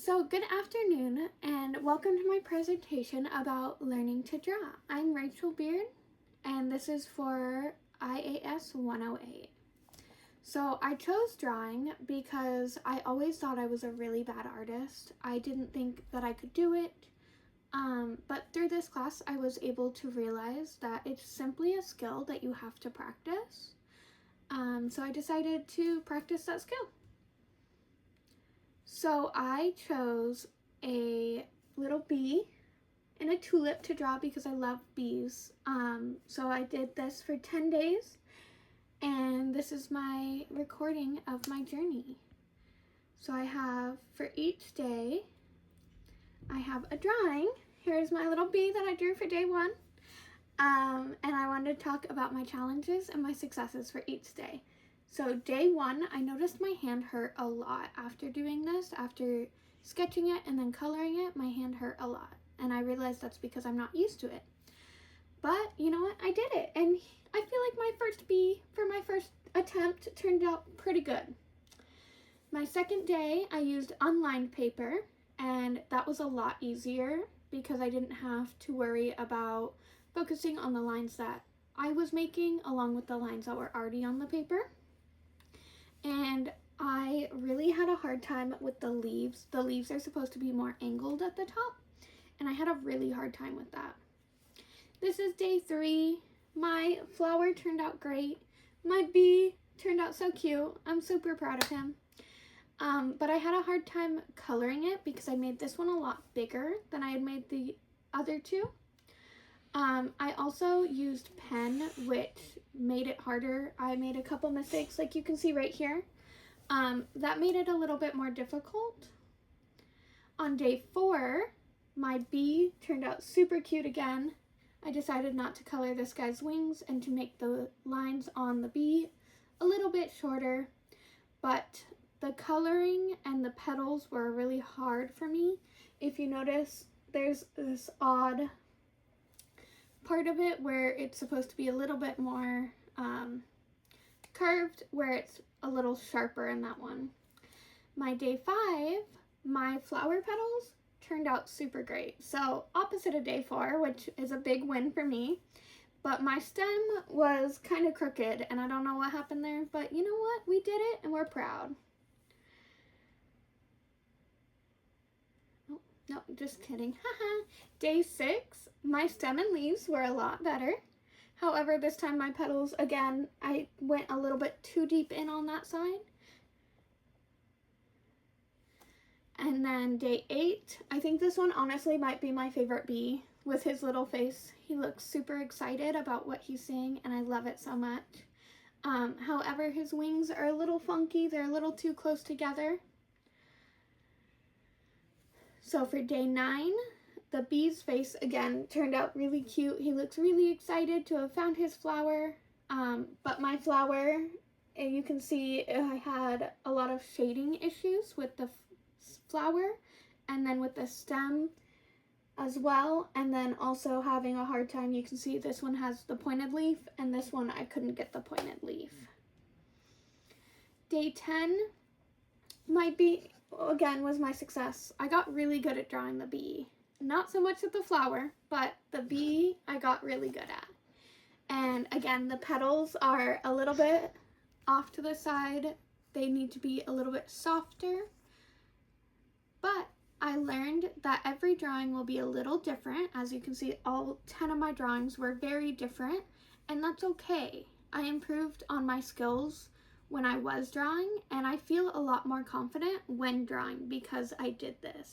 So, good afternoon, and welcome to my presentation about learning to draw. I'm Rachel Beard, and this is for IAS 108. So, I chose drawing because I always thought I was a really bad artist. I didn't think that I could do it, but through this class, I was able to realize that it's simply a skill that you have to practice. So, I decided to practice that skill. So I chose a little bee and a tulip to draw because I love bees. So I did this for 10 days, and this is my recording of my journey. So I have, for each day, I have a drawing. Here's my little bee that I drew for day one. And I wanted to talk about my challenges and my successes for each day. So day one, I noticed my hand hurt a lot after doing this. After sketching it and then coloring it, my hand hurt a lot. And I realized that's because I'm not used to it. But you know what? I did it. And I feel like my first bee for my first attempt turned out pretty good. My second day, I used unlined paper, and that was a lot easier because I didn't have to worry about focusing on the lines that I was making along with the lines that were already on the paper. And I really had a hard time with the leaves. The leaves are supposed to be more angled at the top, and I had a really hard time with that. This is day 3. My flower turned out great. My bee turned out so cute. I'm super proud of him. But I had a hard time coloring it because I made this one a lot bigger than I had made the other two. I also used pen, which made it harder. I made a couple mistakes, like you can see right here. That made it a little bit more difficult. On day 4, my bee turned out super cute again. I decided not to color this guy's wings and to make the lines on the bee a little bit shorter, but the coloring and the petals were really hard for me. If you notice, there's this odd part of it where it's supposed to be a little bit more curved, where it's a little sharper in that one. My day 5, my flower petals turned out super great. So opposite of day 4, which is a big win for me, but my stem was kind of crooked and I don't know what happened there, but you know what? We did it and we're proud. No, just kidding. Haha. Day 6, my stem and leaves were a lot better. However, this time my petals, again, I went a little bit too deep in on that side. And then day 8, I think this one honestly might be my favorite bee with his little face. He looks super excited about what he's seeing and I love it so much. However, his wings are a little funky. They're a little too close together. So for day 9, the bee's face again turned out really cute. He looks really excited to have found his flower. But my flower, you can see I had a lot of shading issues with the flower and then with the stem as well. And then also having a hard time, you can see this one has the pointed leaf and this one I couldn't get the pointed leaf. Day 10, my bee again was my success. I got really good at drawing the bee. Not so much with the flower, but the bee I got really good at. And again, the petals are a little bit off to the side. They need to be a little bit softer. But I learned that every drawing will be a little different. As you can see, all 10 of my drawings were very different, and that's okay. I improved on my skills when I was drawing, and I feel a lot more confident when drawing because I did this.